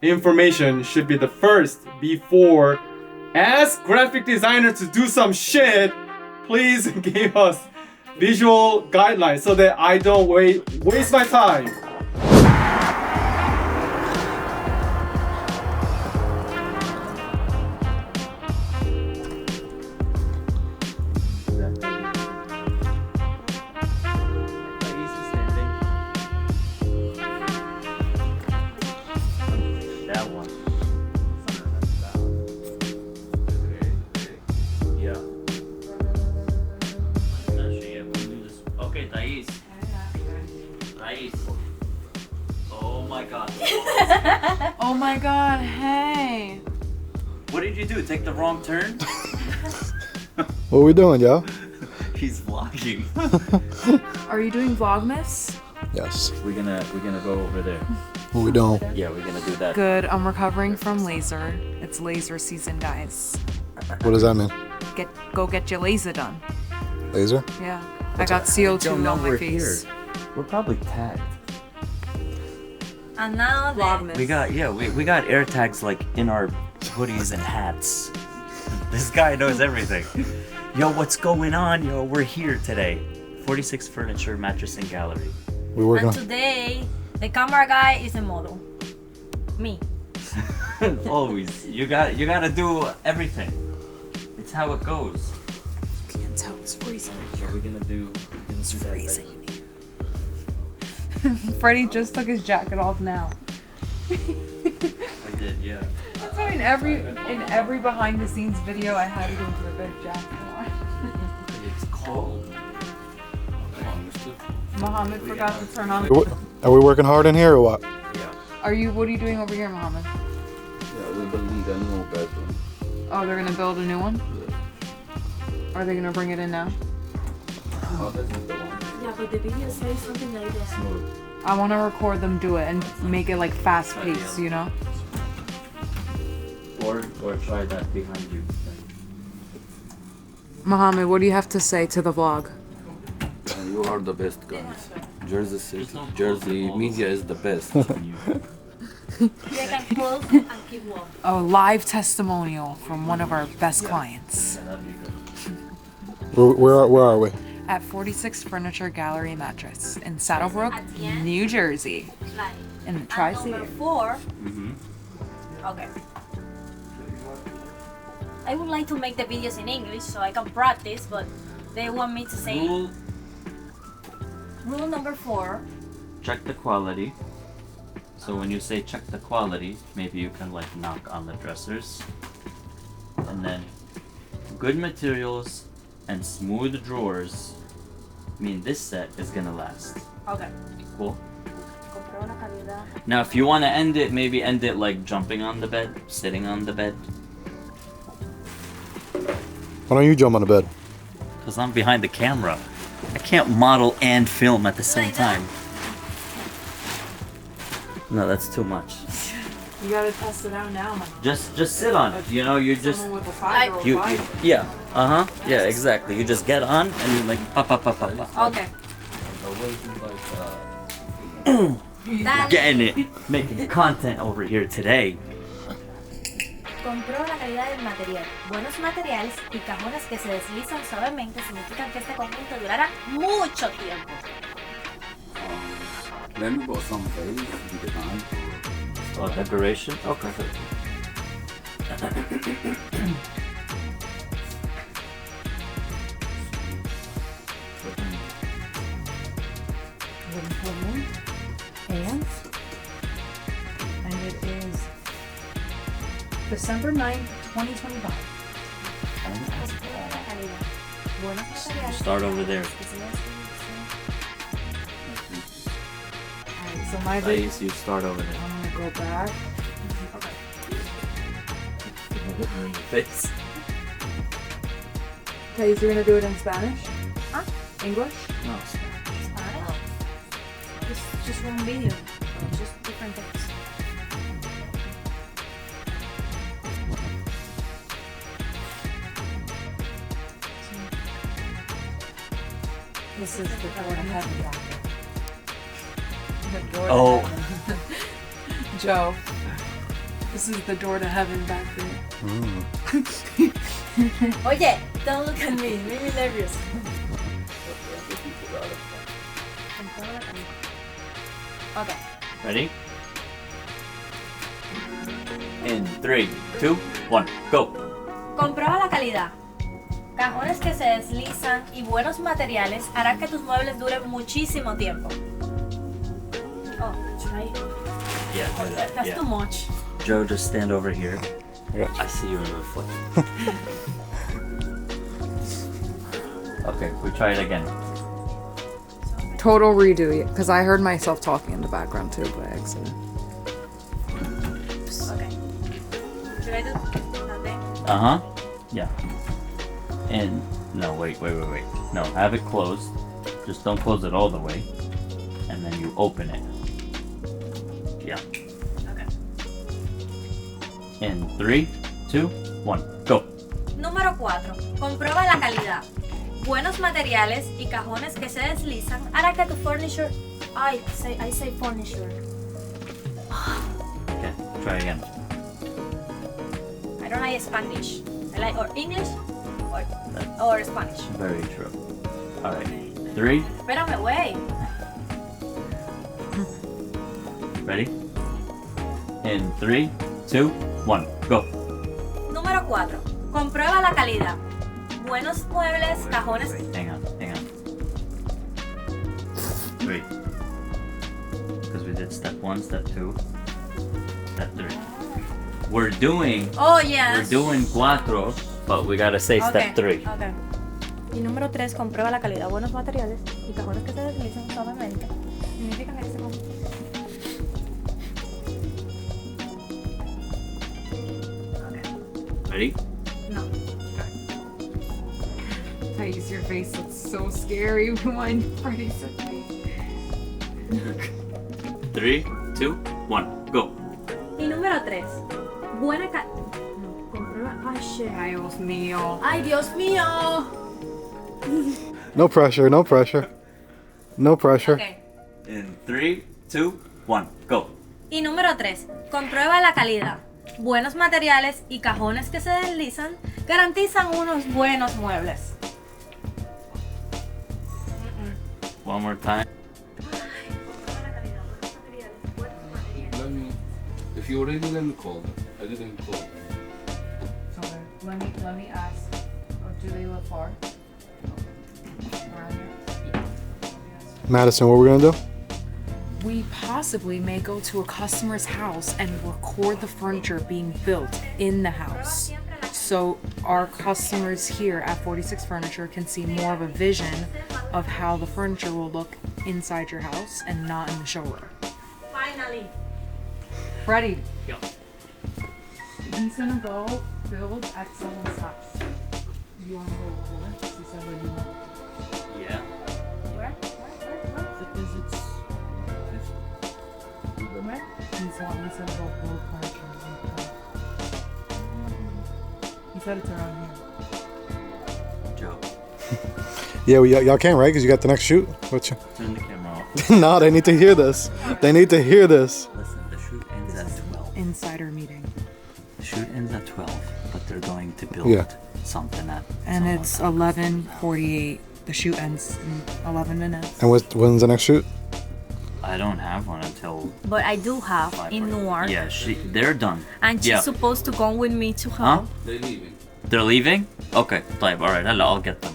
information should be the first before ask graphic designer to do some shit. Please give us visual guidelines so that I don't waste my time. Oh my god, hey. What did you do? Take the wrong turn? What are we doing, yo? He's vlogging. Are you doing Vlogmas? Yes. We're gonna go over there. What we doing? Yeah, we're gonna do that. Good, I'm recovering from laser. It's laser season, guys. What does that mean? Go get your laser done. Laser? Yeah. I got CO2 on my face. We're probably tagged. And now Vlogmas. We got air tags like in our hoodies and hats. This guy knows everything. Yo, what's going on? Yo, we're here today. 46 Furniture, Mattress and Gallery. We working And on. today, the camera guy is a model. Me. Always. You gotta do everything. It's how it goes. Can't tell, it's freezing. So we're gonna do freezing. Freddie just took his jacket off now. I did, yeah. That's why in every behind the scenes video I had to go into the bed jacket on. It's cold. Mohammed forgot to turn on. Are we working hard in here or what? Yeah. What are you doing over here, Mohammed? Yeah, we're building a new bedroom. Oh, they're gonna build a new one? Are they gonna bring it in now? Oh, this is the one. Yeah, but the video says something like that. Smooth. I want to record them do it and make it like fast paced, you know? Or try that behind you. Mohammed, what do you have to say to the vlog? And you are the best, guys. Jersey City, Jersey media is the best. They can close and keep walking. A live testimonial from one of our best clients Yeah, that'd be good. Where are we? at 46 Furniture Gallery Mattress in Saddlebrook, At the end? New Jersey, Like, in the and Tri-State. number 4. Mm-hmm. Okay. I would like to make the videos in English so I can practice, but they want me to say rule number 4. Check the quality. So when you say check the quality, maybe you can like knock on the dressers. And then good materials and smooth drawers mean this set is gonna last. Okay. Cool. Comprar una calidad. Now if you want to end it, maybe end it like jumping on the bed, sitting on the bed. Why don't you jump on the bed? Because I'm behind the camera. I can't model and film at the same Like that? time. No, that's too much. You gotta test it out now, man. Just sit on it. You know, you just Someone with a 5-year-old you body. yeah. Yeah, exactly. You just get on and you like pop pop pop pop pop. Okay. Getting it, making content over here today. Compró la calidad del material. Buenos materiales y cajones que se deslizan suavemente significan que este conjunto durará mucho tiempo. Let me go some place and design. Oh, decoration. Okay. And it is December 9th, 2025. Buenos materiales. Start over there. Alright, so my video. Please, you start over there. I'm gonna go back. Face. Thais, you're gonna do it in Spanish? Huh? English? No. It's just one video. Just different things. This is the door to heaven document. The door to Oh. heaven. Joe. This is the door to heaven back there. Oye, don't look at me. Make me nervous. Okay. Ready? In 3, 2, 1, go. Comprueba la calidad. Cajones que se deslizan y buenos materiales harán que tus muebles duren muchísimo tiempo. Oh, should I? Yeah, do that. That's Yeah. too much. Joe, just stand over here. Yeah. I see you in the reflection. Okay, we try it again. Total redo, because I heard myself talking in the background too by accident. Okay. Should I do something? Uh-huh. Yeah. And no, wait. No, have it closed. Just don't close it all the way. And then you open it. Yeah. Okay. In 3, 2, 1, go. Número 4. Comprueba la calidad. Buenos materiales y cajones que se deslizan hará que tu furniture... I say furniture. Okay, try again. I don't like Spanish. I like or English or Spanish. Very true. All right. 3, Espérame, güey. ready? In 3, 2, 1, go. Número 4. Comprueba la calidad. Buenos muebles, cajones... Wait, hang on. 3. Because we did step 1, step 2, step 3. We're doing Oh, yes. We're doing 4, but we gotta say step 3. Okay. Y número 3, comprueba la calidad. Buenos materiales y cajones que se deslizan suavemente. Significa que se Ready? No. Thais, your face looks so scary when Freddy's with me. 3, 2, 1, go. Y número 3, buena calidad. No, comprueba. Ay, shit. Ay, Dios mío. Ay, Dios mío. No pressure, no pressure. No pressure. Okay. In 3, 2, 1, go. Y número 3, comprueba la calidad. Buenos materiales y cajones que se deslizan garantizan unos buenos muebles. One more time. Let me. If you already let me call them. I didn't call them. Okay, let me ask. Do they live far? Around here? Madison, what we're gonna do? We possibly may go to a customer's house and record the furniture being built in the house. So our customers here at 46 Furniture can see more of a vision of how the furniture will look inside your house and not in the showroom. Finally. Freddie, Go. he's gonna go build at someone's house. You wanna go record? He said what you want. Yeah. Where? Because it's where? He's to go build furniture. He said it's around here. Joe, Yeah, y'all can, right? Because you got the next shoot. What you? turn the camera off. No, they need to hear this. They need to hear this. Listen, the shoot ends at 12. Insider meeting. The shoot ends at 12, but they're going to build Yeah. something at. And some it's other- 11:48. The shoot ends in 11 minutes. And when's the next shoot? I don't have one until But I do have 5. in Newark. Yeah, they're done. And she's Yeah. supposed to come with me to Huh? help. They're leaving. They're leaving? Okay, طيب, alright, I'll get them.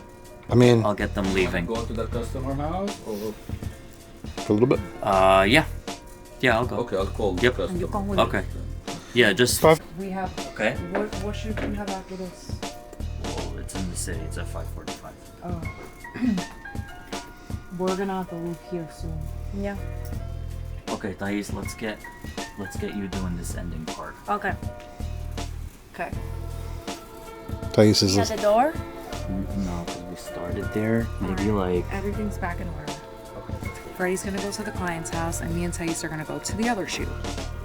I mean, I'll get them leaving. Go to the customer house or for a little bit. Yeah. Yeah, I'll go. okay, I'll call the Yep. customer. You come with me. Okay. Yeah, just. Five. We have. Okay. What should we have after this? Well, it's in the city. It's at 5:45. Oh. We're gonna have to leave here soon. Yeah. Okay, Thais, let's get you doing this ending part. Okay. Okay. Thais is You at the door? No, because we started there. Maybe like. Everything's back in order. Freddie's gonna go to the client's house, and me and Thais are gonna go to the other shoot.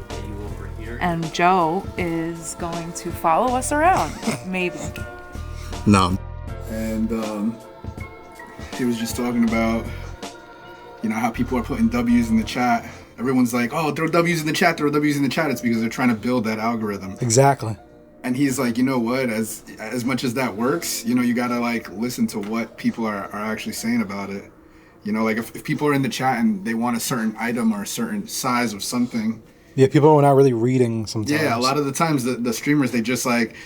Get you over here. And Joe is going to follow us around. Maybe. no. And he was just talking about, you know, how people are putting W's in the chat Everyone's like, oh, throw W's in the chat, throw W's in the chat. It's because they're trying to build that algorithm. Exactly. And he's like, you know what? As much as that works, you know, you gotta like listen to what people are actually saying about it. You know, like if people are in the chat and they want a certain item or a certain size of something. Yeah, people are not really reading sometimes. Yeah, a lot of the times the streamers, they just like,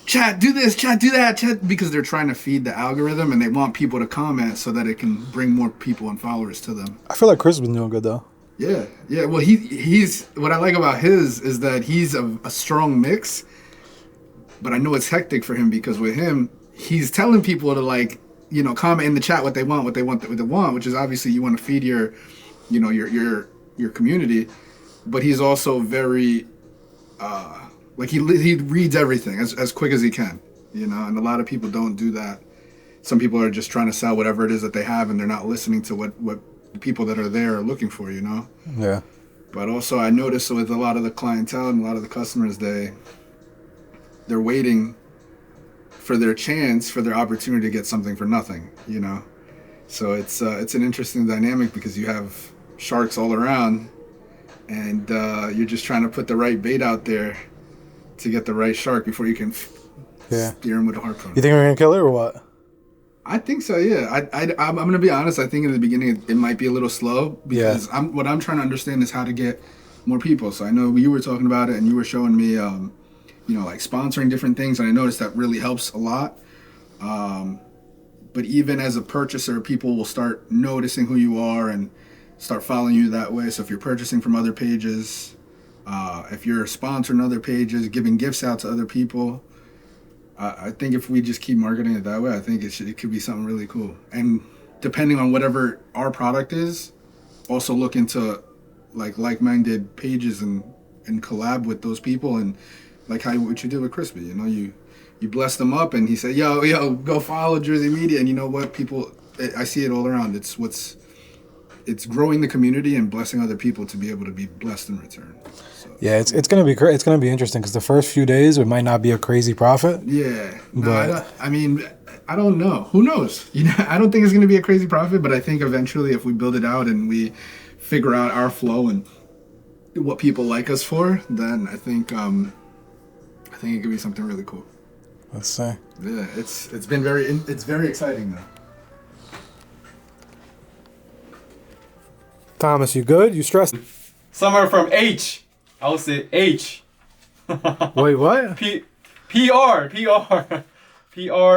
chat, do this, chat, do that, chat, because they're trying to feed the algorithm and they want people to comment so that it can bring more people and followers to them. I feel like Chris has been doing good though. Yeah. Well, he's what I like about his is that he's a strong mix. But I know it's hectic for him because with him, he's telling people to like, you know, comment in the chat what they want, which is obviously you want to feed your, you know, your community. But he's also very, like he reads everything as quick as he can, you know. And a lot of people don't do that. Some people are just trying to sell whatever it is that they have, and they're not listening to what the people that are there are looking for, you know. Yeah. But also, I noticed with a lot of the clientele and a lot of the customers, they're waiting for their chance, for their opportunity to get something for nothing, you know. So it's an interesting dynamic because you have sharks all around, and you're just trying to put the right bait out there to get the right shark before you can steer him with a harpoon. You think we're gonna kill it or what? I think so, yeah. I'm gonna be honest. I think in the beginning it might be a little slow because what I'm trying to understand is how to get more people. So I know you were talking about it and you were showing me. You know, like sponsoring different things, and I noticed that really helps a lot. But even as a purchaser, people will start noticing who you are and start following you that way. So if you're purchasing from other pages, if you're sponsoring other pages, giving gifts out to other people, I think if we just keep marketing it that way, I think it could be something really cool. And depending on whatever our product is, also look into like-minded pages and collab with those people and. Like what you did with Crispy, you know, you blessed them up, and he said, "Yo, go follow Jersey Media." And you know what, people, I see it all around. It's growing the community and blessing other people to be able to be blessed in return. So. Yeah, it's gonna be it's gonna be interesting because the first few days it might not be a crazy profit. Yeah, but I mean, I don't know. Who knows? You know, I don't think it's gonna be a crazy profit, but I think eventually, if we build it out and we figure out our flow and what people like us for, then I think it could be something really cool. Let's see. Yeah, it's very exciting though. Thomas, you good? You stressed? Somewhere from H. I would say H. Wait, what? PR,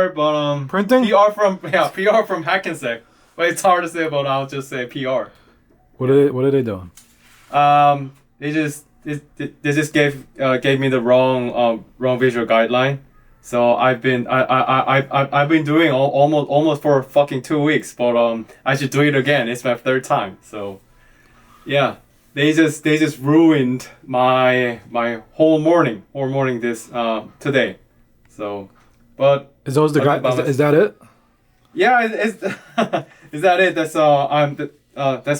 but printing. PR from Hackensack. But it's hard to say, but I'll just say PR. What are they doing? They just gave me the wrong visual guideline, so I've been doing almost for fucking 2 weeks, but I should do it again. It's my third time, so yeah, they just ruined my whole morning this today, so but is those the guys? Is that it? Yeah, is that it? That's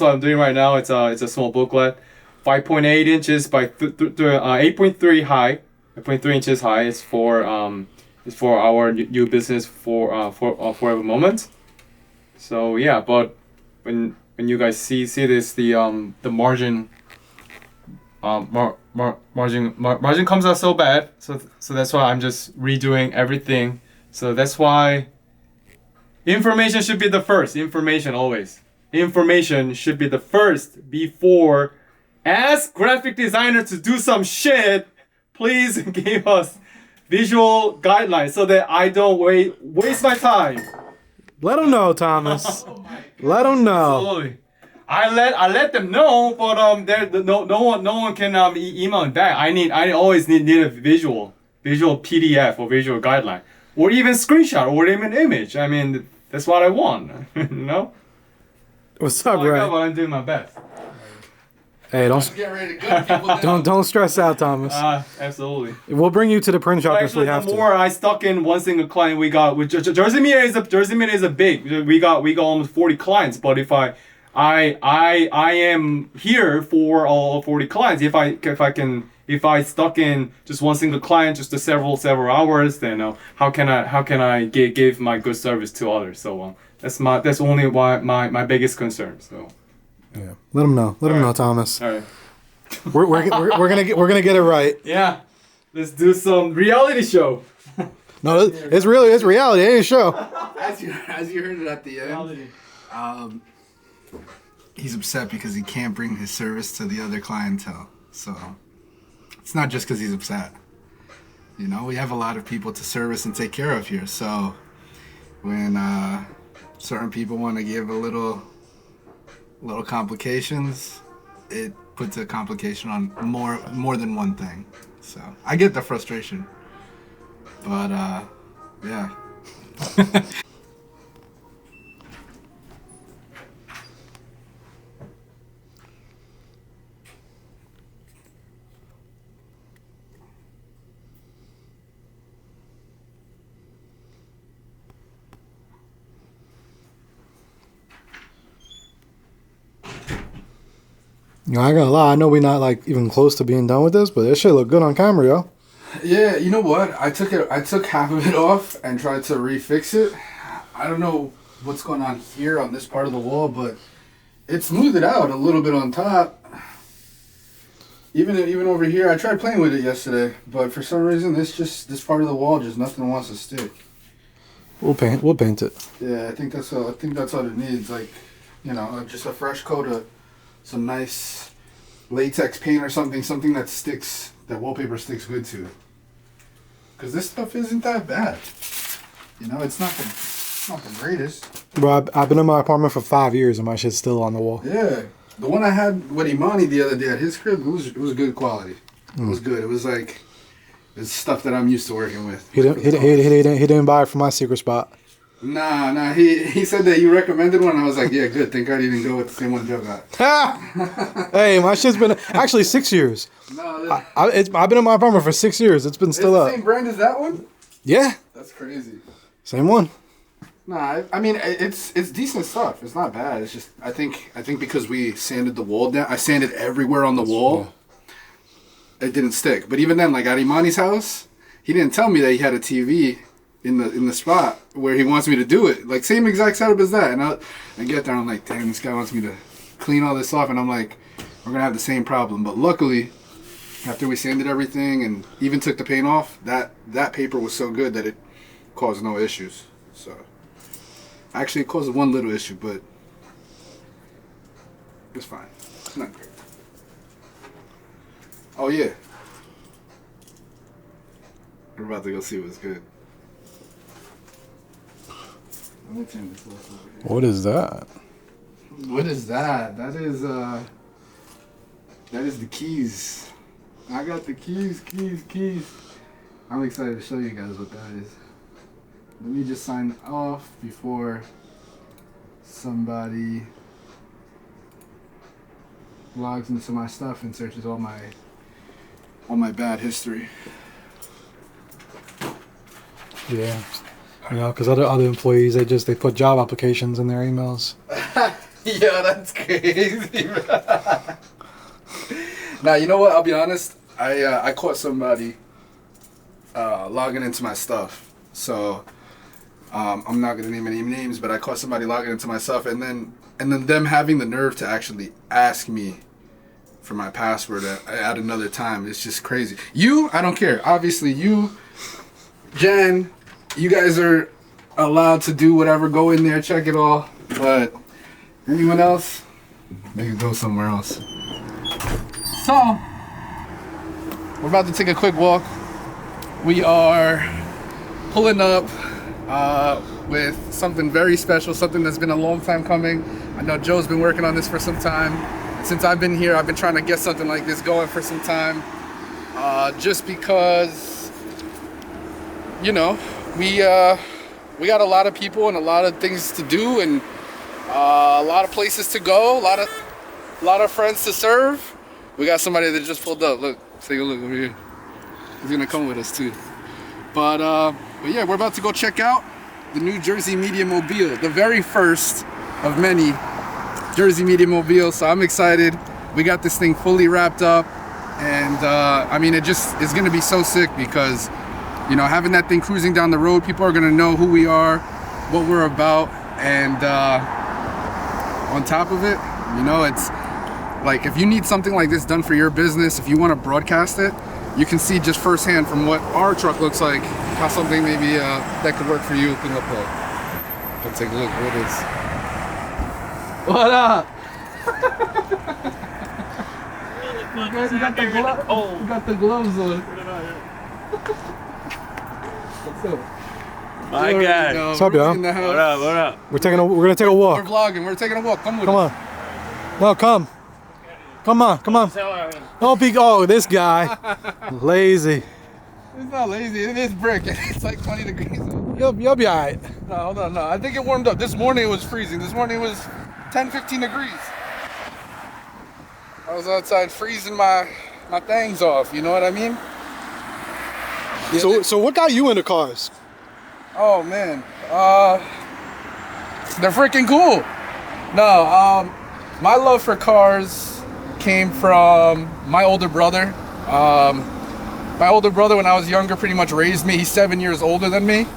what I'm doing right now. It's a small booklet. 5.8 inches by 8.3 high. 8.3 inches high. It's for our new business for the moment. So yeah, but when you guys see this, the margin margin comes out so bad. So that's why I'm just redoing everything. So that's why information should be the first. Information always. Information should be the first before. Ask graphic designer to do some shit. Please give us visual guidelines so that I don't waste my time. Let them know, Thomas. Let them know. Absolutely. I let them know, but no one can email me back. I always need a visual PDF or visual guideline, or even screenshot, or even image. I mean, that's what I want. You know. What's up, Ray? But I'm doing my best. Hey, don't stress out, Thomas. Absolutely. We'll bring you to the print shop if we have to. The more I stuck in one single client, we got with Jersey Media is a big. We got almost 40 clients. But if I am here for all 40 clients, if I stuck in just one single client just to several hours, then how can I give my good service to others? So that's only my biggest concern. So. Yeah. Let him know. Let him know, Thomas. All right. We're gonna get it right. Yeah. Let's do some reality show. No, it's really it's reality. It ain't a show. As you heard it at the end, he's upset because he can't bring his service to the other clientele. So it's not just because he's upset. You know, we have a lot of people to service and take care of here. So when certain people want to give a little complications, it puts a complication on more than one thing. So I get the frustration, but yeah. You know, I ain't gonna lie. I know we're not like even close to being done with this, but this shit look good on camera, yo. Yeah, you know what? I took half of it off and tried to refix it. I don't know what's going on here on this part of the wall, but it smoothed it out a little bit on top. Even over here, I tried playing with it yesterday, but for some reason, this part of the wall just nothing wants to stick. We'll paint it. Yeah, I think that's all it needs. Like, you know, just a fresh coat of some nice latex paint or something that sticks, that wallpaper sticks good to. Because this stuff isn't that bad. You know, it's not the greatest. Bro, I've been in my apartment for 5 years and my shit's still on the wall. Yeah. The one I had with Imani the other day at his crib, it was good quality. It was good. It was like, it's stuff that I'm used to working with. He didn't buy it from my secret spot. Nah. He said that you recommended one. I was like, yeah, good. Thank God you didn't go with the same one Joe got. Hey, my shit's been actually 6 years. No, I've been in my apartment for 6 years. It's been still it's up. the same brand as that one? Yeah, That's crazy. same one. Nah, I mean it's decent stuff. It's not bad. It's just I think because we sanded the wall down. I sanded everywhere on the wall. It didn't stick. But even then, like at Imani's house, he didn't tell me that he had a TV in the spot where he wants me to do it. Like same exact setup as that. And I get there, I'm like, damn, this guy wants me to clean all this off, and I'm like, we're gonna have the same problem. But luckily, after we sanded everything and even took the paint off, that paper was so good that it caused no issues. So actually, it caused one little issue, but it's fine. It's not great. Oh yeah, we're about to go see what's good. Let me turn this off over here. What is that? What is that? That is the keys. I got the keys. I'm excited to show you guys what that is. Let me just sign off before somebody logs into my stuff and searches all my bad history. Yeah, you know, because other employees they put job applications in their emails. Yeah, that's crazy. Now, you know what? I'll be honest. I caught somebody logging into my stuff. So I'm not gonna name any names, but I caught somebody logging into my stuff, and then them having the nerve to actually ask me for my password at another time. It's just crazy. I don't care. Obviously, you, Jen, you guys are allowed to do whatever. Go in there, check it all. But anyone else, they can go somewhere else. So, we're about to take a quick walk. We are pulling up with something very special, something that's been a long time coming. I know Joe's been working on this for some time. Since I've been here, I've been trying to get something like this going for some time. Just because, you know, we got a lot of people and a lot of things to do, and a lot of places to go, a lot of friends to serve. We got somebody that just pulled up. Look, take a look over here. He's gonna come with us too. But yeah, we're about to go check out the new Jersey Media Mobile, the very first of many Jersey Media Mobile. So I'm excited. We got this thing fully wrapped up, and I mean, it just is gonna be so sick because, you know, having that thing cruising down the road, people are gonna know who we are, what we're about, and on top of it, You know, it's like if you need something like this done for your business, if you want to broadcast it, you can see just firsthand from what our truck looks like how something maybe that could work for you can look like. Let's take a look. What is? What up? You got the gloves on. What's up? My God. What's up, y'all? What up? What up? We're gonna take a We're walk. vlogging. We're taking a walk. Come with Come us. on. No, come. Come on, come on. Don't be. Oh, this guy. Lazy. It's not lazy. It is brick. It's like 20 degrees. You'll be alright. No, hold on. No, I think it warmed up. This morning it was freezing. This morning it was 10, 15 degrees. I was outside freezing my things off. You know what I mean? Yeah, So what got you into cars? oh man, they're freaking cool. No, my love for cars came from my older brother. My older brother, when I was younger, pretty much raised me. He's 7 years older than me.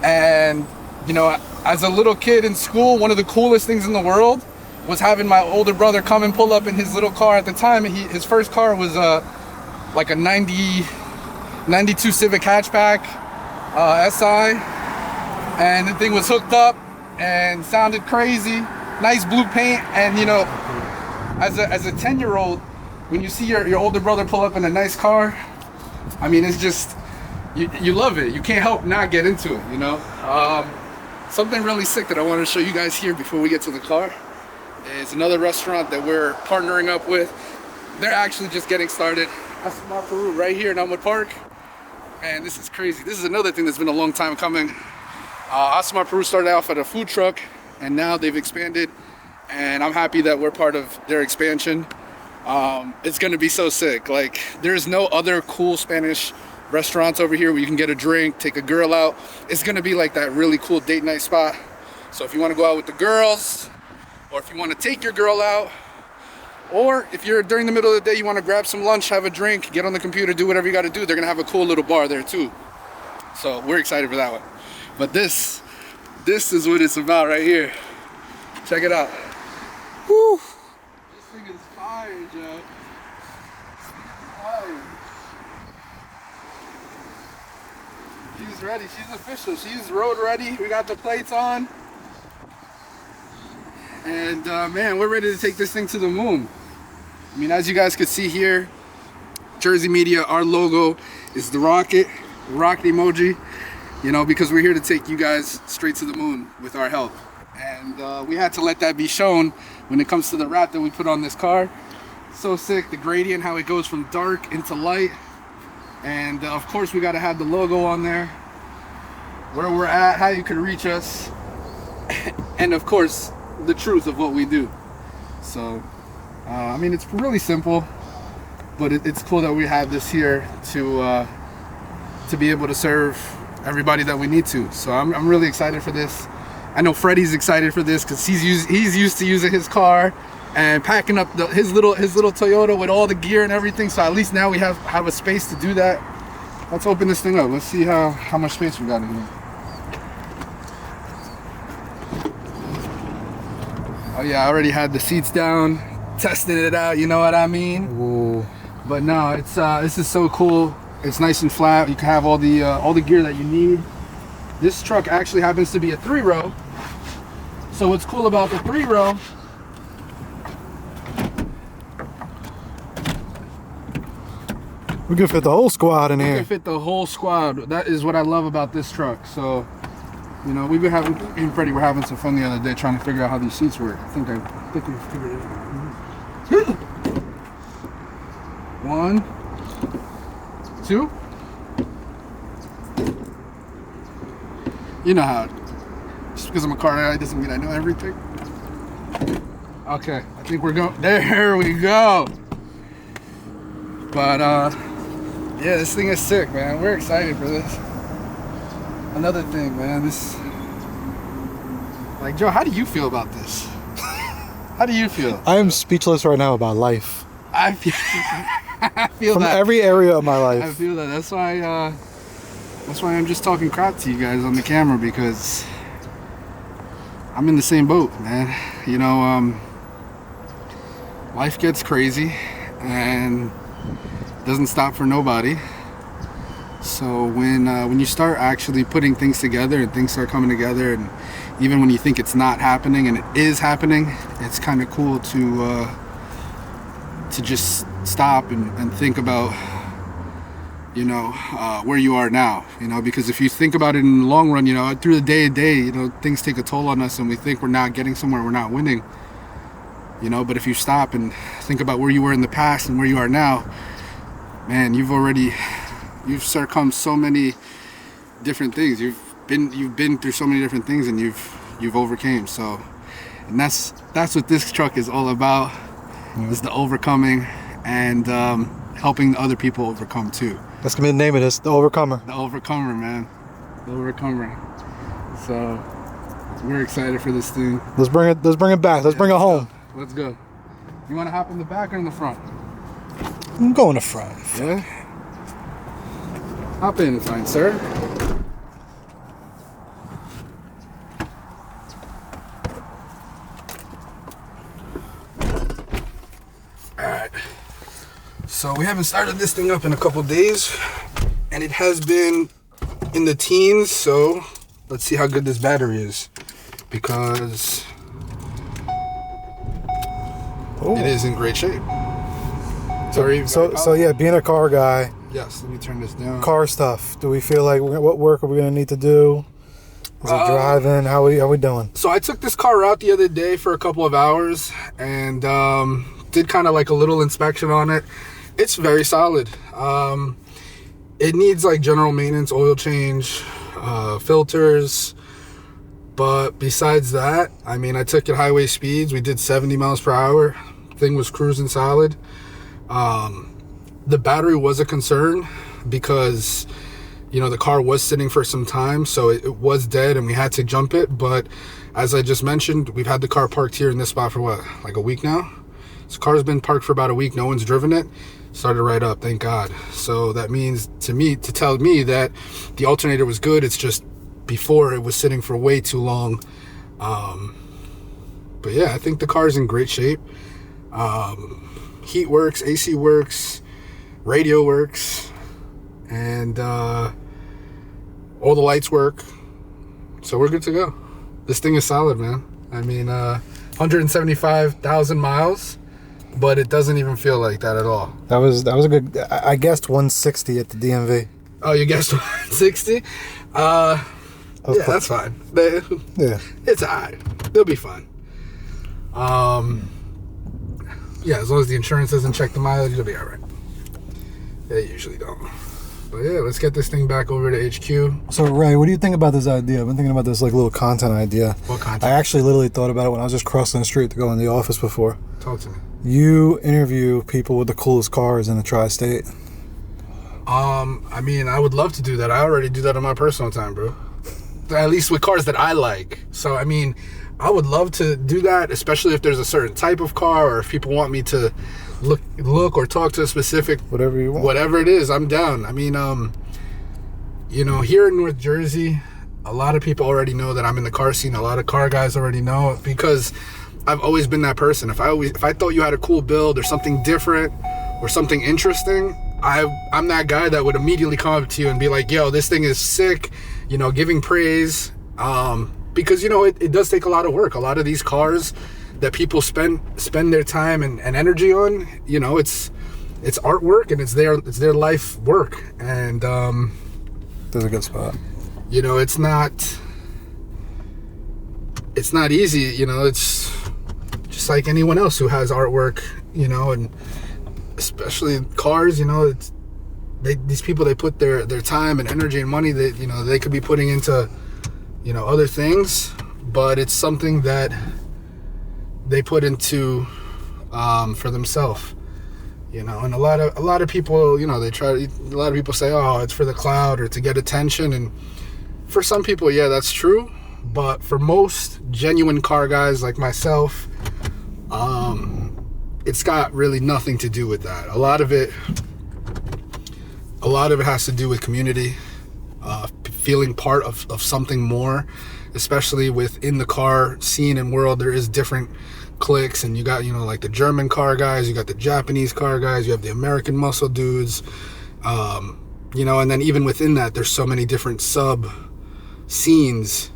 And, you know, as a little kid in school, one of the coolest things in the world was having my older brother come and pull up in his little car. At the time, his first car was like a 92 Civic hatchback SI. And the thing was hooked up and sounded crazy. Nice blue paint. And, you know, as a 10-year-old, when you see your older brother pull up in a nice car, I mean, it's just, you love it. You can't help not get into it, you know? Something really sick that I want to show you guys here before we get to the car is another restaurant that we're partnering up with. They're actually just getting started. Asma Peru right here in Elmwood Park. And this is crazy. This is another thing that's been a long time coming. Asma Peru started off at a food truck and now they've expanded. And I'm happy that we're part of their expansion. It's gonna be so sick. Like, there's no other cool Spanish restaurants over here where you can get a drink, take a girl out. It's gonna be like that really cool date night spot. So if you wanna go out with the girls, or if you wanna take your girl out, or if you're during the middle of the day, you wanna grab some lunch, have a drink, get on the computer, do whatever you gotta do, they're gonna have a cool little bar there too. So we're excited for that one. But this is what it's about right here. Check it out. Woo! This thing is fire, Joe. Fire. She's ready. She's official. She's road ready. We got the plates on. And man, we're ready to take this thing to the moon. I mean, as you guys could see here, Jersey Media, our logo is the rocket emoji, you know, because we're here to take you guys straight to the moon with our help. And we had to let that be shown when it comes to the wrap that we put on this car. So sick, the gradient, how it goes from dark into light. And of course we gotta have the logo on there, where we're at, how you can reach us, and of course the truth of what we do. So I mean, it's really simple, but it's cool that we have this here to be able to serve everybody that we need to. So I'm really excited for this. I know Freddie's excited for this because he's used to using his car and packing up his little Toyota with all the gear and everything. So at least now we have a space to do that. Let's open this thing up. Let's see how much space we got in here. Oh yeah, I already had the seats down, testing it out. You know what I mean? Ooh. But no, it's this is so cool. It's nice and flat. You can have all the gear that you need. This truck actually happens to be a 3-row. So what's cool about the 3-row, We can fit the whole squad in you here. can fit the whole squad. That is what I love about this truck. So, you know, we've been having, me and Freddie were having some fun the other day trying to figure out how these seats work. I think we figured it out. 1, 2. You know how, just because I'm a car guy doesn't mean I know everything. Okay, I think we're going, there we go. But yeah, this thing is sick, man. We're excited for this. Another thing, man, like, Joe, how do you feel about this? How do you feel? I am speechless right now about life. I feel, I feel From that. every area of my life. I feel that. That's why I'm just talking crap to you guys on the camera, because I'm in the same boat, man. You know, life gets crazy and doesn't stop for nobody. So when you start actually putting things together and things start coming together, and even when you think it's not happening and it is happening, it's kind of cool to just stop and think about, you know, where you are now, you know, because if you think about it in the long run, you know, through the day to day, you know, things take a toll on us and we think we're not getting somewhere, we're not winning, you know. But if you stop and think about where you were in the past and where you are now, man, you've overcome so many different things. You've been through so many different things, and you've overcame. So, and that's what this truck is all about. Is the overcoming and helping other people overcome too. That's gonna be the name of this, the Overcomer. The Overcomer, man. The Overcomer. So we're excited for this thing. Let's bring it back. Let's bring it home. Let's go. You want to hop in the back or in the front? I'm going to front. Yeah. Hop in, fine sir. Alright. So we haven't started this thing up in a couple days, and it has been in the teens, so let's see how good this battery is, because it is in great shape. Sorry. So yeah, being a car guy. Yes, let me turn this down. Car stuff. Do we feel like what work are we gonna need to do? Is it driving? How we doing? So I took this car out the other day for a couple of hours and did kind of like a little inspection on it. It's very solid. It needs like general maintenance, oil change, filters. But besides that, I mean, I took it highway speeds. We did 70 miles per hour. Thing was cruising solid. The battery was a concern because, you know, the car was sitting for some time, so it was dead and we had to jump it. But as I just mentioned, we've had the car parked here in this spot for what, like a week now? This car's been parked for about a week. No one's driven it. Started right up, thank God. So that means to tell me that the alternator was good. It's just before it was sitting for way too long. But yeah, I think the car's in great shape. Heat works, AC works, radio works, and all the lights work. So we're good to go. This thing is solid, man. I mean, 175,000 miles, but it doesn't even feel like that at all. That was a good. I guessed 160 at the DMV. Oh, you guessed 160? Yeah, that's fine. Yeah, it's alright. They'll be fine. Yeah, as long as the insurance doesn't check the mileage, it'll be alright. They usually don't. But yeah, let's get this thing back over to HQ. So Ray, what do you think about this idea? I've been thinking about this like little content idea. What content? I actually literally thought about it when I was just crossing the street to go in the office before. Talk to me. You interview people with the coolest cars in the tri-state. I mean, I would love to do that. I already do that on my personal time, bro. At least with cars that I like. So, I mean, I would love to do that, especially if there's a certain type of car or if people want me to look or talk to a specific... Whatever you want. Whatever it is, I'm down. I mean, you know, here in North Jersey, a lot of people already know that I'm in the car scene. A lot of car guys already know it because I've always been that person. If I thought you had a cool build or something different or something interesting, I'm that guy that would immediately come up to you and be like, yo, this thing is sick, you know, giving praise. Because, you know, it does take a lot of work. A lot of these cars that people spend their time and energy on, you know, it's artwork and it's their life work. And that's a good spot. You know, it's not easy, you know. It's just like anyone else who has artwork, you know, and especially cars, you know, these people, they put their time and energy and money that, you know, they could be putting into, you know, other things, but it's something that they put into for themselves, you know. And a lot of people, you know, a lot of people say, oh, it's for the cloud or to get attention, and for some people, yeah, that's true, but for most genuine car guys like myself, it's got really nothing to do with that. A lot of it has to do with community, feeling part of something more, especially within the car scene and world. There is different cliques, and you got, you know, like the German car guys, you got the Japanese car guys, you have the American muscle dudes, you know, and then even within that, there's so many different sub scenes,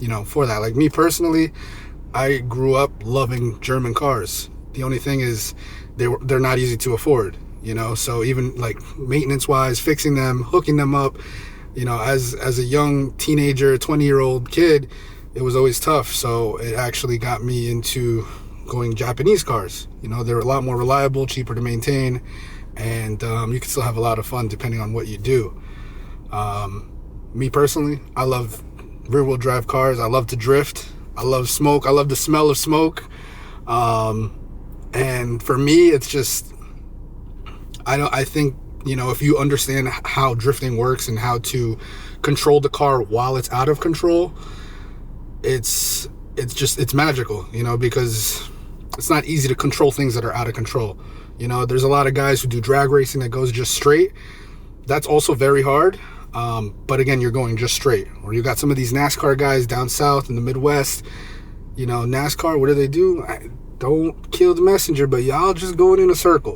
you know, for that. Like me personally, I grew up loving German cars. The only thing is they're not easy to afford, you know, so even like maintenance wise, fixing them, hooking them up, you know, as a young teenager, 20-year-old kid, it was always tough. So it actually got me into going Japanese cars. You know, they're a lot more reliable, cheaper to maintain, and you can still have a lot of fun depending on what you do. Me personally, I love rear-wheel drive cars. I love to drift. I love smoke. I love the smell of smoke. And for me, it's just, I think, you know, if you understand how drifting works and how to control the car while it's out of control, it's magical, you know, because it's not easy to control things that are out of control. You know, there's a lot of guys who do drag racing that goes just straight. That's also very hard. But again, you're going just straight. Or you got some of these NASCAR guys down south in the Midwest. You know, NASCAR, what do? Don't kill the messenger, but y'all just going in a circle.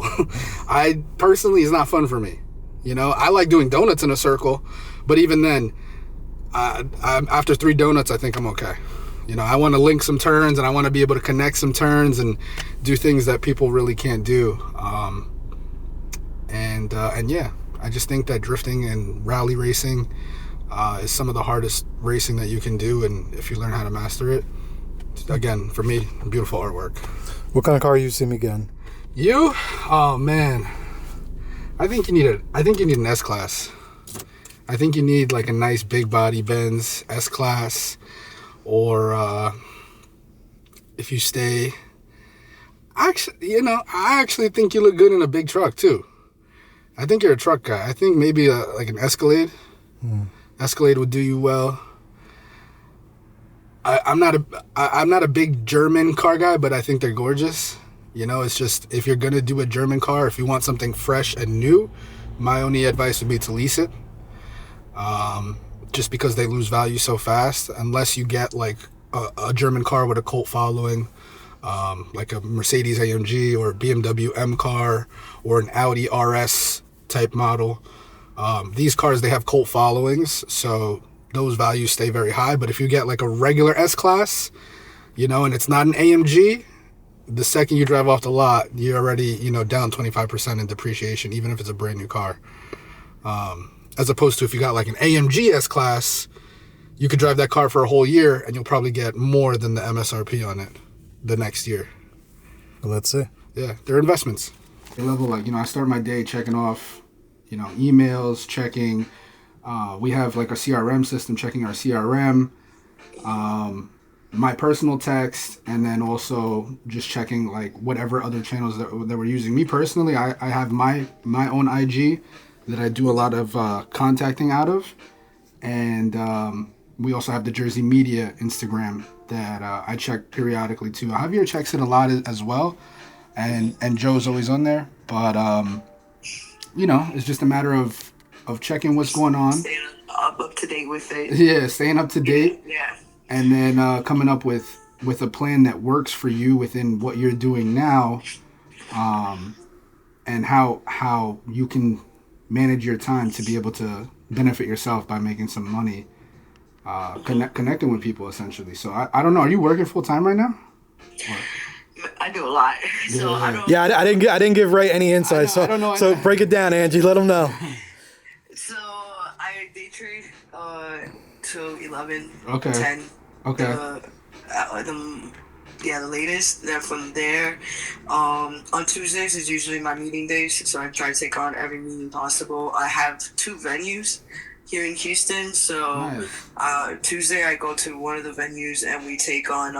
I personally, it's not fun for me. You know, I like doing donuts in a circle, but even then, after 3 donuts, I think I'm okay. You know, I want to link some turns, and I want to be able to connect some turns and do things that people really can't do. And yeah, I just think that drifting and rally racing is some of the hardest racing that you can do, and if you learn how to master it, again, for me, beautiful artwork. What kind of car you see me getting? You? Oh man, I think you need an S class. I think you need like a nice big body Benz S class, or if you stay. Actually, you know, I actually think you look good in a big truck too. I think you're a truck guy. I think maybe like an Escalade. Escalade would do you well. I'm not a big German car guy, but I think they're gorgeous. You know, it's just, if you're gonna do a German car, if you want something fresh and new, my only advice would be to lease it. Just because they lose value so fast, unless you get like a German car with a cult following, like a Mercedes AMG or a BMW M car or an Audi RS type model. These cars, they have cult followings, so those values stay very high. But if you get like a regular S class, you know, and it's not an AMG, the second you drive off the lot, you're already, you know, down 25% in depreciation, even if it's a brand new car. As opposed to if you got like an AMG S class, you could drive that car for a whole year and you'll probably get more than the MSRP on it the next year. Well, let's see. Yeah, they're investments. They level, like, you know, I start my day checking off, you know, emails, checking. We have like a CRM system, checking our CRM, my personal text, and then also just checking like whatever other channels that we're using. Me personally, I have my own IG that I do a lot of contacting out of, and we also have the Jersey Media Instagram that I check periodically too. Javier checks it a lot as well, and Joe's always on there. But you know, it's just a matter of checking what's going on. Staying up to date with it. Yeah, staying up to date. Yeah. And then coming up with a plan that works for you within what you're doing now, and how you can manage your time to be able to benefit yourself by making some money, connecting with people essentially. So I don't know. Are you working full time right now? I do a lot. So I don't. Yeah, I didn't give Ray any insight. I don't know. So break it down, Angie. Let him know. So I day trade till 11, Okay. 10. Okay. The latest. Then from there, on Tuesdays is usually my meeting days, so I try to take on every meeting possible. I have 2 venues here in Houston, so Nice. Tuesday I go to one of the venues and we take on,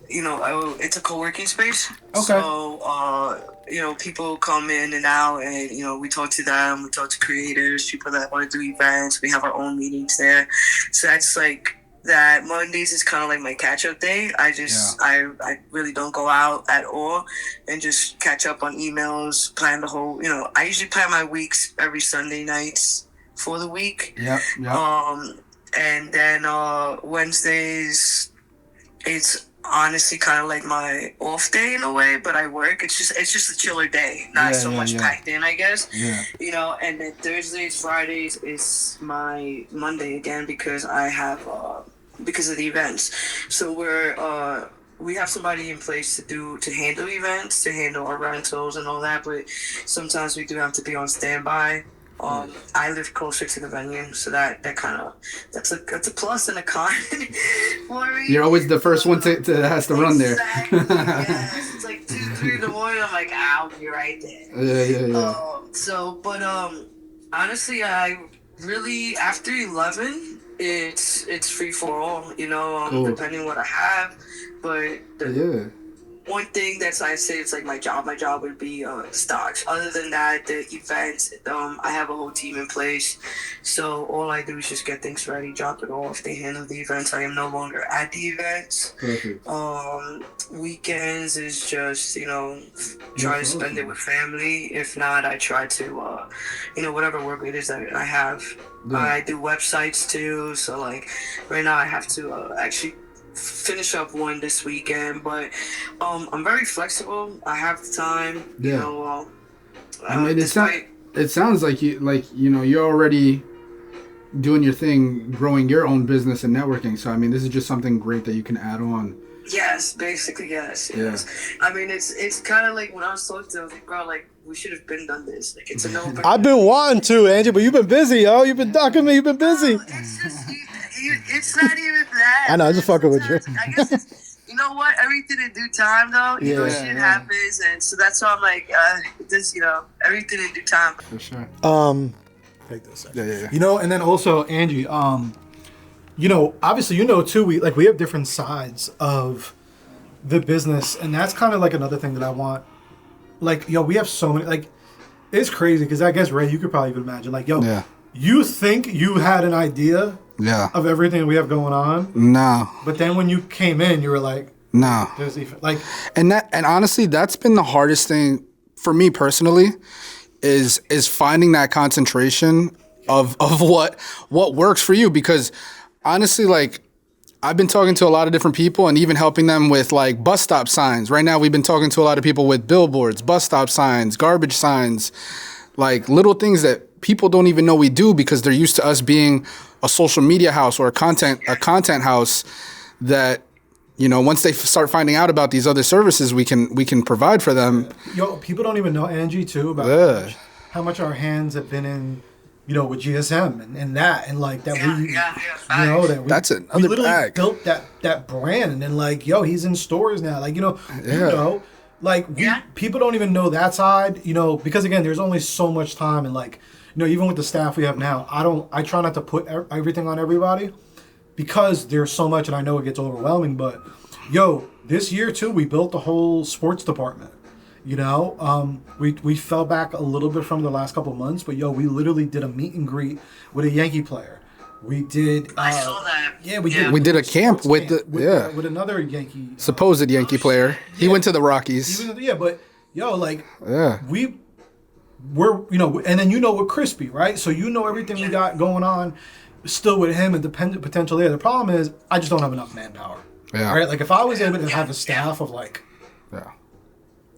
you know, it's a co-working space. Okay. So, you know, people come in and out, and, you know, we talk to them, we talk to creators, people that want to do events. We have our own meetings there. So that's like that. Mondays is kind of like my catch-up day. I really don't go out at all and just catch up on emails, plan the whole, you know, I usually plan my weeks every Sunday nights for the week. Yep. And then Wednesdays, it's honestly kind of like my off day in a way, but I work. It's just a chiller day, not so much packed in, I guess. Yeah. You know, and then Thursdays, Fridays is my Monday again because I have because of the events. So we have somebody in place to handle events, to handle our rentals and all that, but sometimes we do have to be on standby. I live closer to the venue, so that's a plus and a con for me. You're always the first one to has to run there. Exactly. Yes. It's like 2, 3 in the morning. I'm like, I'll be right there. Yeah. Honestly, I really after 11, it's free for all. You know, Cool. depending what I have, but one thing that's I say it's like my job. My job would be stocks. Other than that, the events, I have a whole team in place. So all I do is just get things ready, drop it off. They handle the events. I am no longer at the events. Perfect. Weekends is just try to spend it with family. If not, I try to whatever work it is that I have. I do websites too. So like right now I have to actually finish up one this weekend, but I'm very flexible. I have the time. Yeah. I mean, it sounds like you're already doing your thing, growing your own business and networking. So I mean, this is just something great that you can add on. Yes, basically yes. I mean, it's kind of like when I was talking to them, I was like, bro, like we should have been done this. Like it's a no. I've been wanting to, Angie, but you've been busy, yo. You've been ducking me. You've been busy. No, it's just. It's not even that. I know, I'm just fucking with you. I guess it's, you know what? Everything in due time, though. You know, shit happens, and so that's why I'm like, everything in due time. For sure. Take this. Yeah. You know, and then also Angie, obviously, too, we have different sides of the business, and that's kind of like another thing that I want. Like, we have so many. Like, it's crazy because I guess Ray, you could probably even imagine. Like, you think you had an idea of everything we have going on. No. But then when you came in, you were like, no. There's even, like, and honestly, that's been the hardest thing for me personally is finding that concentration of what works for you, because honestly, like, I've been talking to a lot of different people and even helping them with like bus stop signs. Right now we've been talking to a lot of people with billboards, bus stop signs, garbage signs, like little things that people don't even know we do because they're used to us being a social media house or a content house that, once they start finding out about these other services, we can provide for them. People don't even know, Angie, too, about how much our hands have been in, with GSM and that, and like that that's another we literally bag. built that brand, and then like, he's in stores now, like, people don't even know that side, because again, there's only so much time, and like, even with the staff we have now, I try not to put everything on everybody because there's so much, and I know it gets overwhelming, but this year too, we built the whole sports department. We fell back a little bit from the last couple of months, but we literally did a meet and greet with a Yankee player. We did. I saw that. Yeah, we did a camp with another Yankee supposed Yankee player. He went to the Rockies. We're and then with Crispy, right? So everything we got going on still with him and dependent potential there. The problem is I just don't have enough manpower. Yeah. Right? Like if I was able to have a staff of like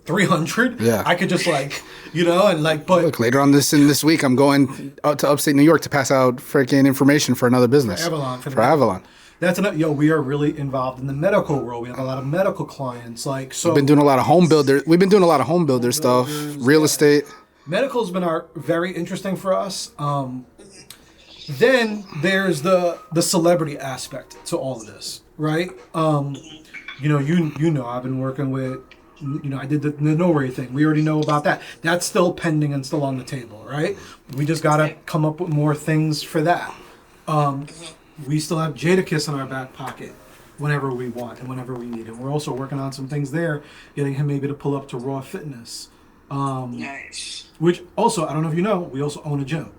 300, I could just like, and like, but look, later on this week, I'm going out to upstate New York to pass out freaking information for another business. For Avalon. That's enough. We are really involved in the medical world. We have a lot of medical clients. Like, so we've been doing a lot of home builder. We've been doing a lot of home builder stuff, real estate. Medical's been very interesting for us. Then there's the celebrity aspect to all of this, right? I've been working with. I did the Nori thing. We already know about that. That's still pending and still on the table, right? We just got to come up with more things for that. We still have Jadakiss in our back pocket whenever we want and whenever we need it. We're also working on some things there, getting him maybe to pull up to Raw Fitness. Nice. Which also, I don't know if you know, we also own a gym.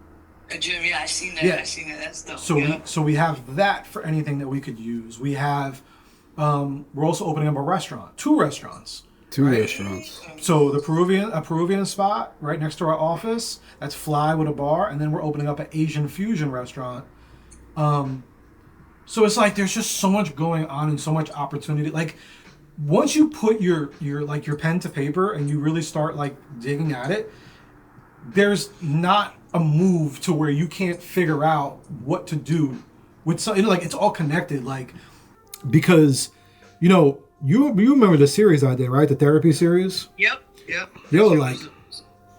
A gym, I seen that. I seen that. That's dope. So we have that for anything that we could use. We have, we're also opening up a restaurant, 2 restaurants. Two restaurants. So a Peruvian spot right next to our office. That's Fly with a bar, and then we're opening up an Asian fusion restaurant. So it's like there's just so much going on and so much opportunity. Like once you put your like your pen to paper and you really start like digging at it, there's not a move to where you can't figure out what to do with something. Like it's all connected, like because you remember the series I did, right? The therapy series. Yep. Yo, like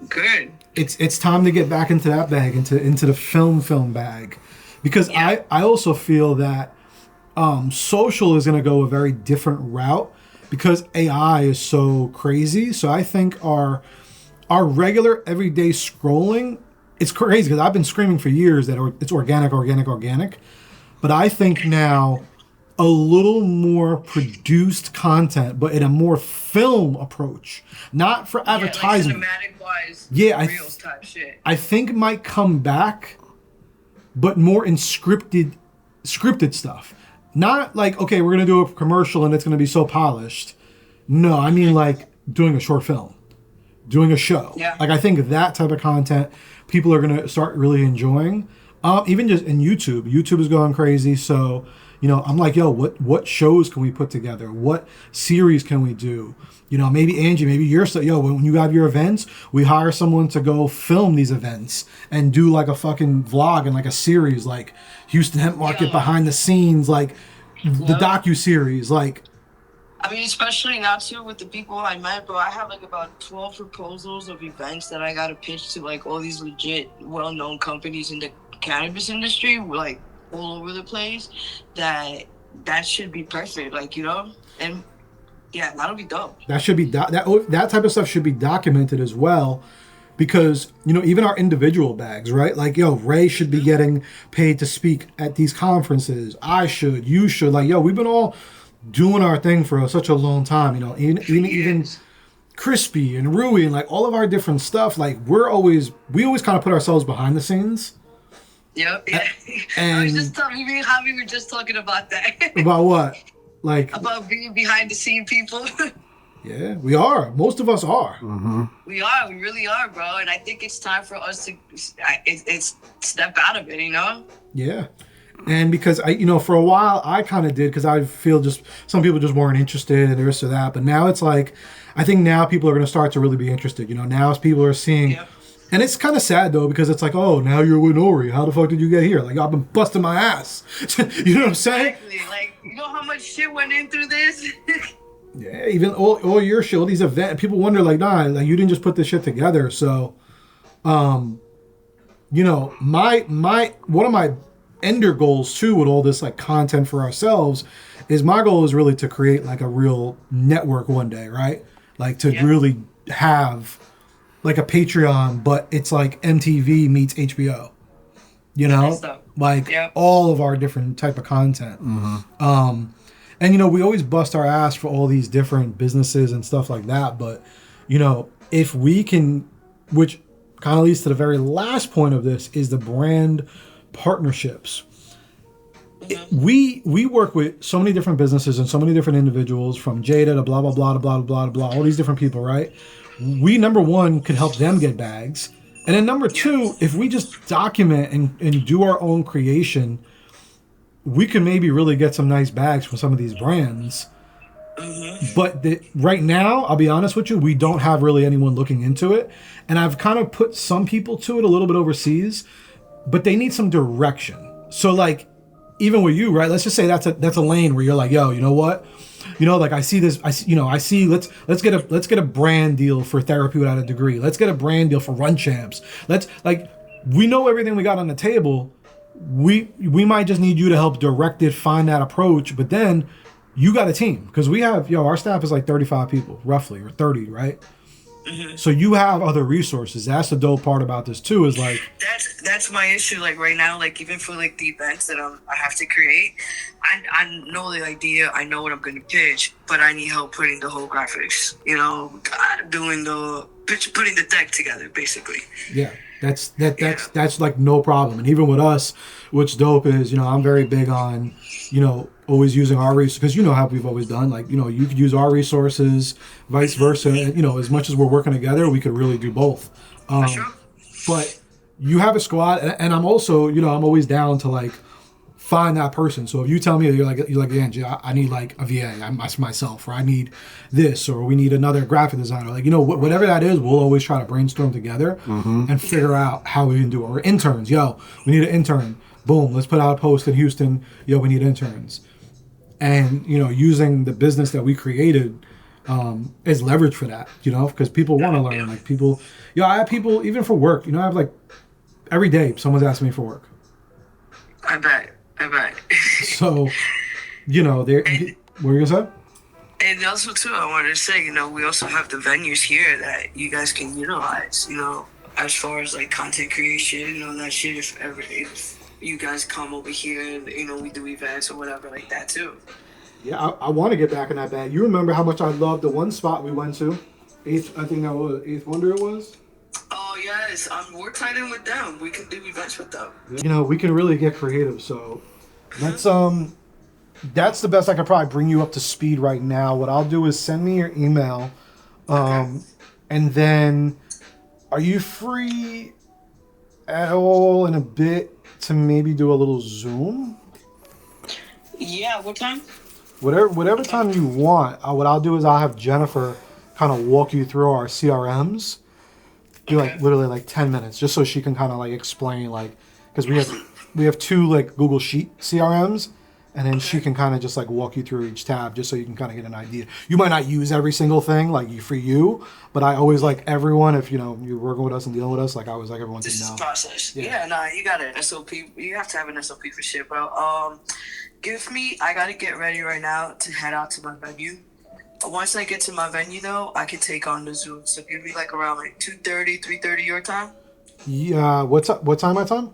Good. it's time to get back into that bag, into the film bag, because I also feel that social is going to go a very different route because AI is so crazy. So I think our regular everyday scrolling, it's crazy because I've been screaming for years that it's organic, but I think now a little more produced content, but in a more film approach, not for advertising. Like cinematic wise, reels type shit. I think might come back, but more in scripted stuff. Not like, okay, we're gonna do a commercial and it's gonna be so polished. No, I mean like doing a short film, doing a show. Yeah. Like I think that type of content people are gonna start really enjoying. Even just in YouTube. YouTube is going crazy. So, I'm like, yo, what shows can we put together? What series can we do? Maybe Angie, maybe you're when you have your events, we hire someone to go film these events and do like a fucking vlog and like a series, like Houston Hemp Market behind the scenes, like the docu-series, like. I mean, especially now too with the people I met, bro. I have like about 12 proposals of events that I gotta pitch to like all these legit, well-known companies in the cannabis industry, like all over the place. That should be perfect, like and yeah, that'll be dope. That should be that type of stuff should be documented as well, because even our individual bags, right? Like Ray should be getting paid to speak at these conferences. I should, you should, like we've been all doing our thing for such a long time. Even Crispy and Rui and like all of our different stuff. Like we always kind of put ourselves behind the scenes. Yep. Yeah. And I was just telling you how we were just talking about that. About what? Like about being behind the scene people. Yeah, we are. Most of us are. Mm-hmm. We really are, bro. And I think it's time for us to it's step out of it, Yeah. And because for a while I kind of did, because I feel just some people just weren't interested and this or that. But now it's like, I think now people are going to start to really be interested. Now as people are seeing, and it's kind of sad though, because it's like, oh, now you're with Nori. How the fuck did you get here? Like I've been busting my ass. You know what I'm saying? Exactly. Like how much shit went in through this. Yeah, even all your shit, all these events, people wonder like, nah, like you didn't just put this shit together. So, my one of my ender goals too with all this like content for ourselves is my goal is really to create like a real network one day, right? Like to really have like a Patreon, but it's like MTV meets HBO, like all of our different type of content. Mm-hmm. And we always bust our ass for all these different businesses and stuff like that. But, if we can, which kind of leads to the very last point of this, is the brand partnerships. We work with so many different businesses and so many different individuals, from Jada to blah, blah, blah, to blah, blah, blah, all these different people, right? We, number one, could help them get bags. And then number two, if we just document and do our own creation, we can maybe really get some nice bags from some of these brands. But right now, I'll be honest with you, we don't have really anyone looking into it. And I've kind of put some people to it a little bit overseas, but they need some direction. So like, even with you, right? Let's just say that's a lane where you're like, yo, you know what? Like I see this, let's get a brand deal for Therapy Without a Degree. Let's get a brand deal for Run Champs. We know everything we got on the table. We might just need you to help direct it, find that approach, but then you got a team, because we have our staff is like 35 people roughly, or 30, right? So you have other resources. That's the dope part about this too, is like that's my issue. Like right now, like even for like the events that I have to create, I know the idea, I know what I'm going to pitch, but I need help putting the whole graphics, putting the deck together, basically. Yeah. That's like no problem. And even with us, what's dope is, I'm very big on, always using our resources, because how we've always done, like, you could use our resources, vice versa. And, as much as we're working together, we could really do both. But you have a squad, and I'm also, I'm always down to like find that person. So if you tell me you're like Angie, I need like a VA, myself, or I need this, or we need another graphic designer, like, you know, whatever that is, we'll always try to brainstorm together and figure out how we can do it. Or interns, yo, we need an intern. Boom, let's put out a post in Houston. Yo, we need interns. And, you know, using the business that we created is leverage for that, you know, because people want to learn. Like people, I have people, even for work, you know, I have like every day someone's asking me for work. I bet. So, you know, what were you going to say? And also, too, I wanted to say, you know, we also have the venues here that you guys can utilize, you know, as far as, like, content creation, you know, that shit, if you guys come over here and, you know, we do events or whatever like that, too. Yeah, I want to get back in that bag. You remember how much I loved the one spot we went to? I think that was Eighth Wonder it was? Oh, yes. We're tied in with them. We can do events with them. You know, we can really get creative, so that's the best I could probably bring you up to speed right now. What I'll do is send me your email, and then are you free at all in a bit to maybe do a little Zoom? Yeah, what time? Whatever time you want. What I'll do is I'll have Jennifer kind of walk you through our CRMs. Do like literally like 10 minutes, just so she can kind of like explain, like, because we have two like Google Sheet CRMs, and then she can kind of just like walk you through each tab, just so you can kind of get an idea. You might not use every single thing like for you, but I always like everyone, if you know you're working with us and dealing with us, like I always like everyone to know. This is process. Yeah, nah, you got an SOP. You have to have an SOP for shit, bro. I gotta get ready right now to head out to my venue. Once I get to my venue, though, I can take on the Zoom. So give me like around like 2:30, 3:30 your time. Yeah, what time my time?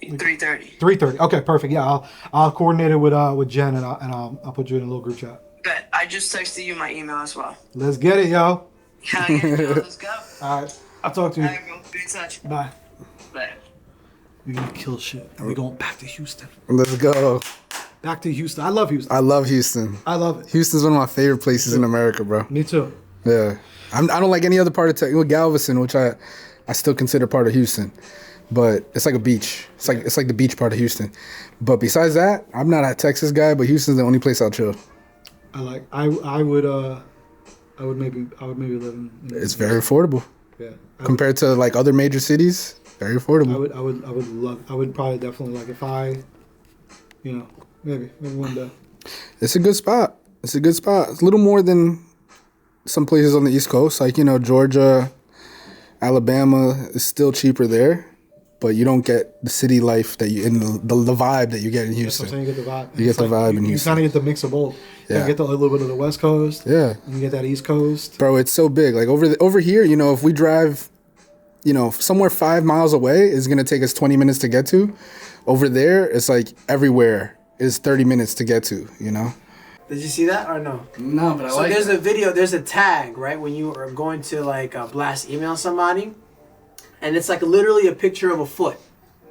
3:30. 3:30. Okay, perfect. Yeah, I'll coordinate it with Jen, and I'll put you in a little group chat. Bet. I just texted you my email as well. Let's get it, yo. Hell yeah, yo, let's go. All right, I'll talk to you. All right, bro. Be in touch. Bye. Bye. We're gonna kill shit, and we're going back to Houston. Let's go. Back to Houston. I love Houston. I love Houston. I love it. Houston's one of my favorite places in America, bro. Me too. Yeah. I don't like any other part of Texas. Galveston, which I still consider part of Houston. But it's like a beach. It's like the beach part of Houston. But besides that, I'm not a Texas guy, but Houston's the only place I'll chill. I would maybe live in It's very affordable. Yeah. Compared to like other major cities, very affordable. I would probably definitely, like, if I, you know, maybe one day. It's a good spot. It's a good spot. It's a little more than some places on the East Coast, like, you know, Georgia, Alabama is still cheaper there, but you don't get the city life that you in the vibe that you get in Houston. That's what I'm saying, you get the vibe. You get the vibe in Houston. You kind of get the mix of both. Yeah. You get a little bit of the West Coast. Yeah. You get that East Coast. Bro, it's so big. Like over here, you know, if we drive, you know, somewhere 5 miles away is gonna take us 20 minutes to get to. Over there, it's like everywhere is 30 minutes to get to, you know? Did you see that or no? No, but so there's a video, there's a tag, right? When you are going to like blast email somebody, and it's like literally a picture of a foot,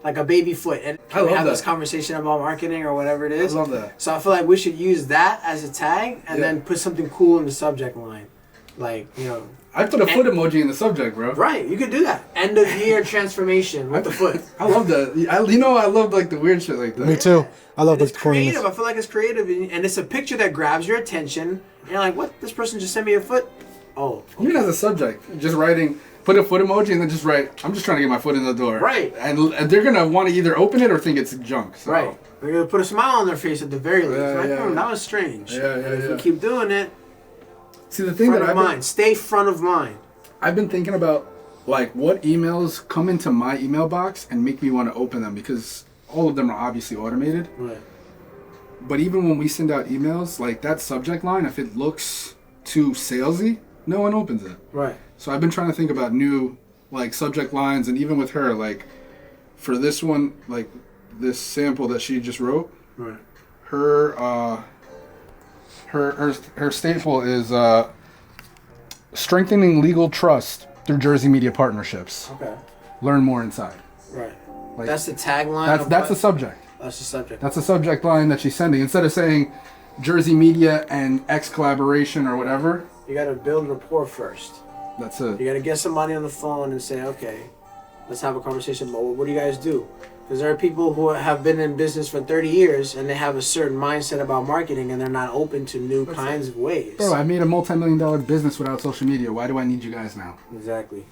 like a baby foot. And we have this conversation about marketing or whatever it is. I love that. So I feel like we should use that as a tag and then put something cool in the subject line. Like, you know. I put a foot emoji in the subject, bro. Right, you could do that. End of year transformation with the foot. I love that. I love like the weird shit like that. Me too. I love the creative. I feel like it's creative, and it's a picture that grabs your attention. And you're like, what? This person just sent me a foot? Oh. Okay. Even as a subject, just writing, put a foot emoji and then just write, I'm just trying to get my foot in the door. Right. And they're going to want to either open it or think it's junk. So. Right. They're going to put a smile on their face at the very least. Yeah, Right? yeah. That was strange. Yeah, and if you keep doing it, see, the thing front that of mind. Stay front of mind. I've been thinking about, like, what emails come into my email box and make me want to open them, because all of them are obviously automated. Right. But even when we send out emails, like that subject line, if it looks too salesy, no one opens it. Right. So I've been trying to think about new, like, subject lines, and even with her, like, for this one, like, this sample that she just wrote, right. Her staple is strengthening legal trust through Jersey media partnerships. Okay. Learn more inside. Right. Like, that's the tagline. That's the subject. That's the subject. That's the subject line that she's sending. Instead of saying Jersey media and X collaboration or whatever. You got to build rapport first. That's it. You got to get somebody on the phone and say, okay, let's have a conversation about what do you guys do? Because there are people who have been in business for 30 years and they have a certain mindset about marketing and they're not open to new kinds of ways. Bro, I made a multi-million-dollar business without social media. Why do I need you guys now? Exactly.